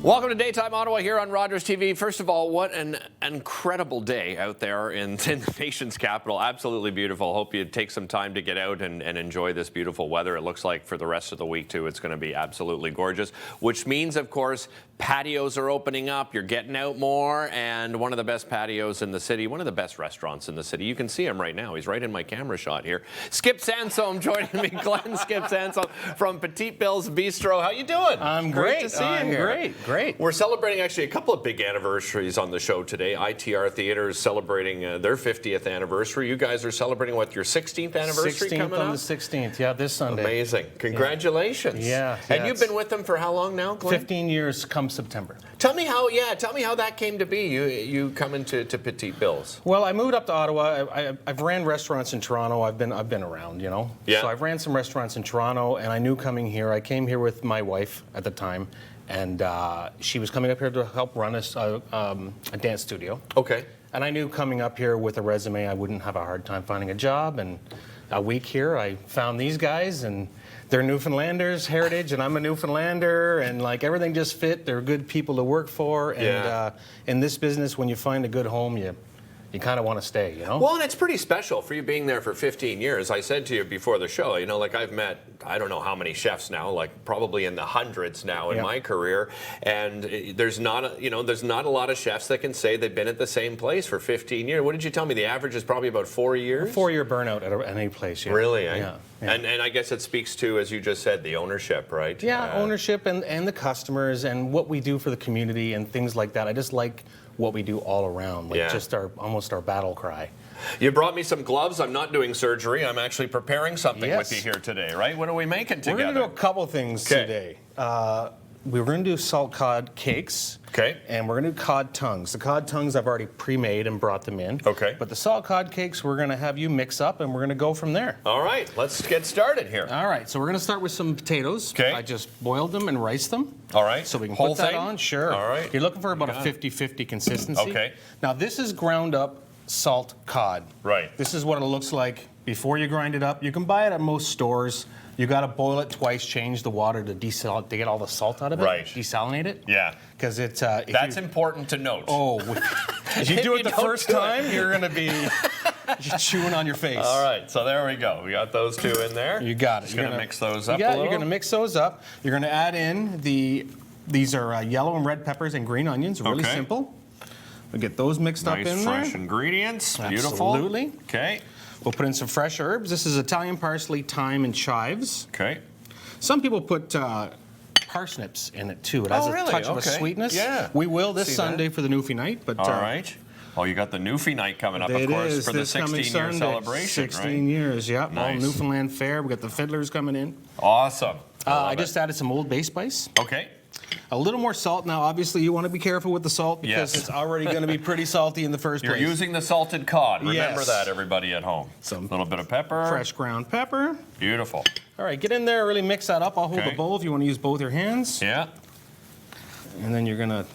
Welcome to Daytime Ottawa here on Rogers TV. First of all, what an incredible day out there in the nation's capital. Absolutely beautiful. Hope you take some time to get out and enjoy this beautiful weather. It looks like for the rest of the week, too, it's going to be absolutely gorgeous, which means, of course, patios are opening up. You're getting out more, and one of the best patios in the city, one of the best restaurants in the city. You can see him right now. He's right in my camera shot here. Skip Sansome joining me. Glen Skip Sansome from Petit Bistro. How you doing? I'm great. To see you here. Great. We're celebrating actually a couple of big anniversaries on the show today. ITR Theatre is celebrating their 50th anniversary. You guys are celebrating, what, your 16th anniversary 16th coming up? on the 16th, yeah, this Sunday. Amazing. Congratulations. Yeah. And you've been with them for how long now, Glen? 15 years come September. Tell me how that came to be, you coming to Petit Bills. Well, I moved up to Ottawa. I've ran restaurants in Toronto. I've been around, you know. Yeah. So I've ran some restaurants in Toronto, and I knew coming here. I came here with my wife at the time, and she was coming up here to help run a dance studio. Okay. And I knew coming up here with a resume, I wouldn't have a hard time finding a job. And a week here, I found these guys, and they're Newfoundlanders, heritage, and I'm a Newfoundlander, and like everything just fit. They're good people to work for, and in this business, when you find a good home, you kind of want to stay, you know? Well, and it's pretty special for you being there for 15 years. I said to you before the show, you know, like I've met, I don't know how many chefs now, like probably in the hundreds now in my career. And there's not a lot of chefs that can say they've been at the same place for 15 years. What did you tell me? The average is probably about 4 years? 4-year burnout at any place, yeah. Really, eh? Yeah. And I guess it speaks to, as you just said, the ownership, right? Yeah, ownership and the customers and what we do for the community and things like that. I just like what we do all around, like just almost our battle cry. You brought me some gloves. I'm not doing surgery. I'm actually preparing something with you here today, right? What are we making together? We're going to do a couple things today. We're going to do salt cod cakes. Okay. And we're going to do cod tongues. The cod tongues I've already pre-made and brought them in. Okay. But the salt cod cakes we're going to have you mix up, and we're going to go from there. All right. Let's get started here. All right. So we're going to start with some potatoes. Okay. I just boiled them and riced them. All right. So we can Whole put that thing? on. Sure. All right. You're looking for about a 50-50 consistency. Okay. Now this is ground up salt cod. Right. This is what it looks like before you grind it up. You can buy it at most stores. You got to boil it twice, change the water to get all the salt out of it. Right. Desalinate it. Yeah. Because it's that's important to note. Oh, if you do it the first time, you're going to be chewing on your face. All right, so there we go. We got those two in there. You got it. Just going to mix those up a little. You're going to mix those up. You're going to add in these are yellow and red peppers and green onions. Really simple. We'll get those mixed up in there. Nice fresh ingredients. Beautiful. Absolutely. Okay. We'll put in some fresh herbs. This is Italian parsley, thyme, and chives. Okay. Some people put parsnips in it too. It has a touch of a sweetness. Yeah. We will this Sunday for the Newfie night. But all right. Oh, you got the Newfie night coming up, of course, for the 16-year celebration, 16 years, yeah. Nice. All Newfoundland Fair. We got the fiddlers coming in. Awesome. I just added some Old Bay spice. Okay. A little more salt. Now, obviously, you want to be careful with the salt because it's already going to be pretty salty in the first place. You're using the salted cod. Remember that, everybody at home. Some little bit of pepper. Fresh ground pepper. Beautiful. All right, get in there, really mix that up. I'll hold the bowl if you want to use both your hands. Yeah. And then you're going to,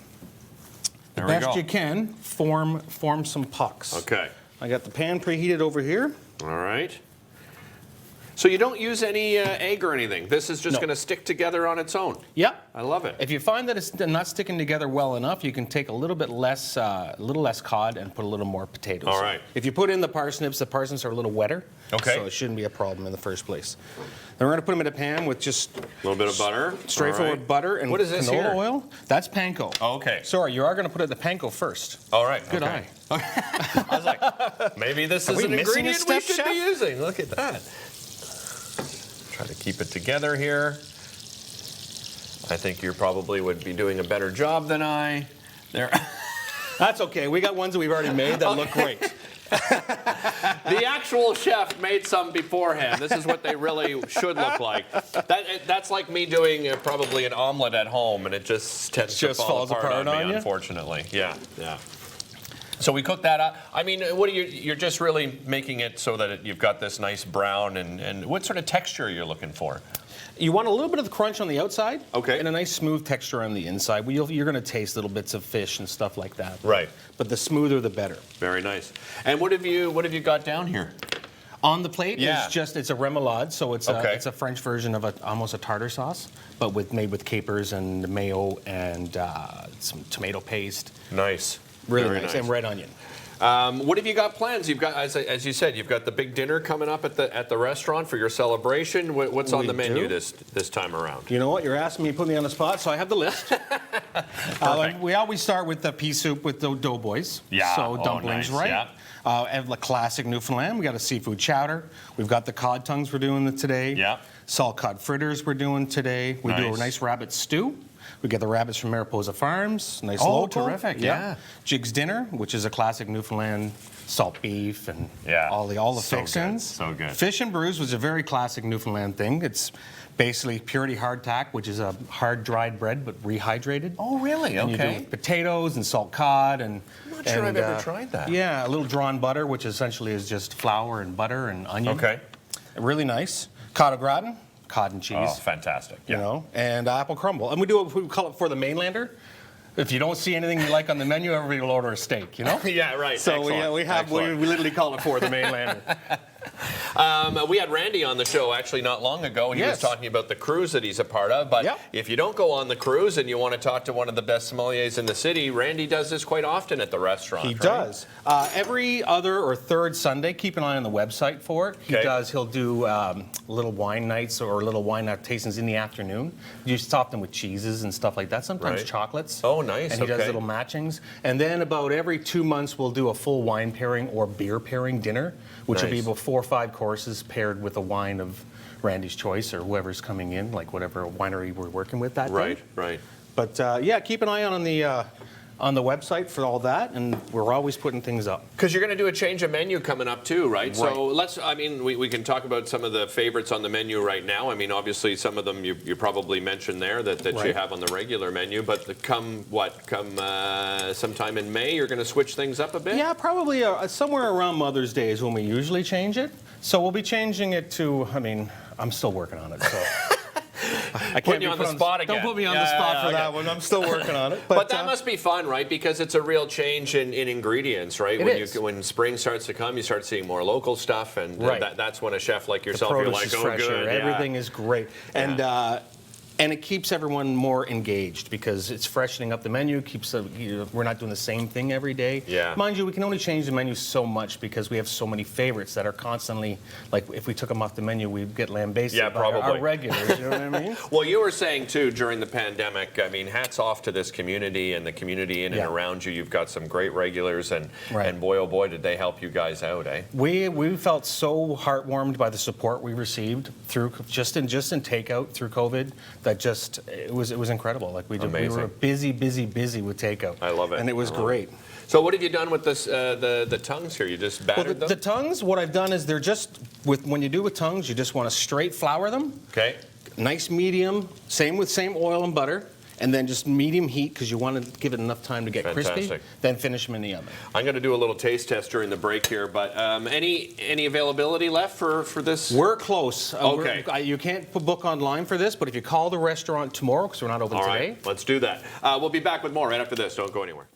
the best you can, form some pucks. Okay. I got the pan preheated over here. All right. So you don't use any egg or anything. This is just going to stick together on its own. Yep. I love it. If you find that it's not sticking together well enough, you can take a little less cod and put a little more potatoes. All right. If you put in the parsnips are a little wetter. Okay. So it shouldn't be a problem in the first place. Then we're going to put them in a pan with just a little bit of butter. Straightforward butter and what is this canola oil. That's panko. Oh, okay. Sorry, you are going to put it in the panko first. All right. Good eye. I was like, maybe this is an ingredient we should be using. Look at that. Try to keep it together here. I think you probably would be doing a better job than I. There. That's okay. We got ones that we've already made that look great. The actual chef made some beforehand. This is what they really should look like. That's like me doing probably an omelet at home, and it just tends to fall apart on me, unfortunately. Yeah, yeah. So we cook that up. I mean, what are you're just really making it so that you've got this nice brown, and what sort of texture you're looking for? You want a little bit of the crunch on the outside, okay, and a nice smooth texture on the inside. You're going to taste little bits of fish and stuff like that. Right. But the smoother, the better. Very nice. And what have you got down here? On the plate Yeah. it's a remoulade, so it's Okay. it's a French version of almost a tartar sauce, but made with capers and mayo and some tomato paste. Nice. Really Very nice. And red onion. What have you got plans? You've got, as you said, you've got the big dinner coming up at the restaurant for your celebration. What's on We the menu do. this time around? You know what? You're asking me to put me on the spot, so I have the list. We always start with the pea soup with the doughboys. Yeah. So Oh, dumplings, nice. right? Yeah. And the classic Newfoundland. We got a seafood chowder. We've got the cod tongues we're doing today. Yeah. Salt cod fritters we're doing today. We do a Nice. nice rabbit stew. We get the rabbits from Mariposa Farms. Nice Oh, local. terrific, yeah. Jig's dinner, which is a classic Newfoundland salt beef and Yeah. all the So good, fixins. so good. Fish and brews was a very classic Newfoundland thing. It's basically purity hardtack, which is a hard dried bread but rehydrated. Oh, really? And you do potatoes and salt cod and. I'm not sure I've ever tried that. Yeah, a little drawn butter, which essentially is just flour and butter and onion. Okay. Really nice. Cod au gratin, cod and cheese. Oh, fantastic. You know, and apple crumble. And we call it for the mainlander. If you don't see anything you like on the menu, everybody will order a steak, you know? Yeah, right. So Excellent. we Excellent. literally call it for the mainlander. We had Randy on the show actually not long ago. He was Yes. talking about the cruise that he's a part of. But Yep. if you don't go on the cruise and you want to talk to one of the best sommeliers in the city, Randy does this quite often at the restaurant. He right? does. Every other or third Sunday, keep an eye on the website for it. Okay. He'll do little wine nights or little wine tastings in the afternoon. You stop them with cheeses and stuff like that, sometimes Right. chocolates. Oh, nice. And he does Okay. little matchings. And then about every 2 months, we'll do a full wine pairing or beer pairing dinner, which will be Nice. about 4 or 5 courses paired with a wine of Randy's choice or whoever's coming in, like whatever winery we're working with that Right, day. right. But yeah, keep an eye on the website for all that, and we're always putting things up. Because you're going to do a change of menu coming up too, right? So we can talk about some of the favorites on the menu right now. I mean, obviously some of them you probably mentioned there that you Right. have on the regular menu, but sometime in May, you're going to switch things up a bit? Yeah, probably somewhere around Mother's Day is when we usually change it. So we'll be changing it to, I'm still working on it, so. I Putting you on the spot again. Don't put me on the Yeah, spot yeah, for okay. that one. I'm still working on it. But that must be fun, right? Because it's a real change in ingredients, right? It is. When spring starts to come, you start seeing more local stuff, and Right. that's when a chef like the yourself, you're produce like, is oh, fresher. good. Everything yeah. is great. And it keeps everyone more engaged because it's freshening up the menu. We're not doing the same thing every day. Yeah. Mind you, we can only change the menu so much because we have so many favorites that are constantly, like if we took them off the menu, we'd get lambasted Yeah, by our probably. regulars. You know what I mean? Well, you were saying too during the pandemic. I mean, hats off to this community and the community in and Yeah. around you. You've got some great regulars, and Right. and boy, oh boy, did they help you guys out, eh? We felt so heartwarmed by the support we received through just in takeout through COVID that just it was incredible. Like we Amazing. were busy with takeout. I love it. And it was I love it. great. So what have you done with this the tongues here? You just Well, battered the them? tongues, what I've done is they're just when you do with tongues, you just want to straight flour them, Okay. nice medium, same oil and butter, and then just medium heat because you want to give it enough time to get crispy. Fantastic. Then finish them in the oven. I'm going to do a little taste test during the break here, but any availability left for this? We're close. Okay. You can't book online for this, but if you call the restaurant tomorrow, because we're not open All today. right, let's do that. We'll be back with more right after this. Don't go anywhere.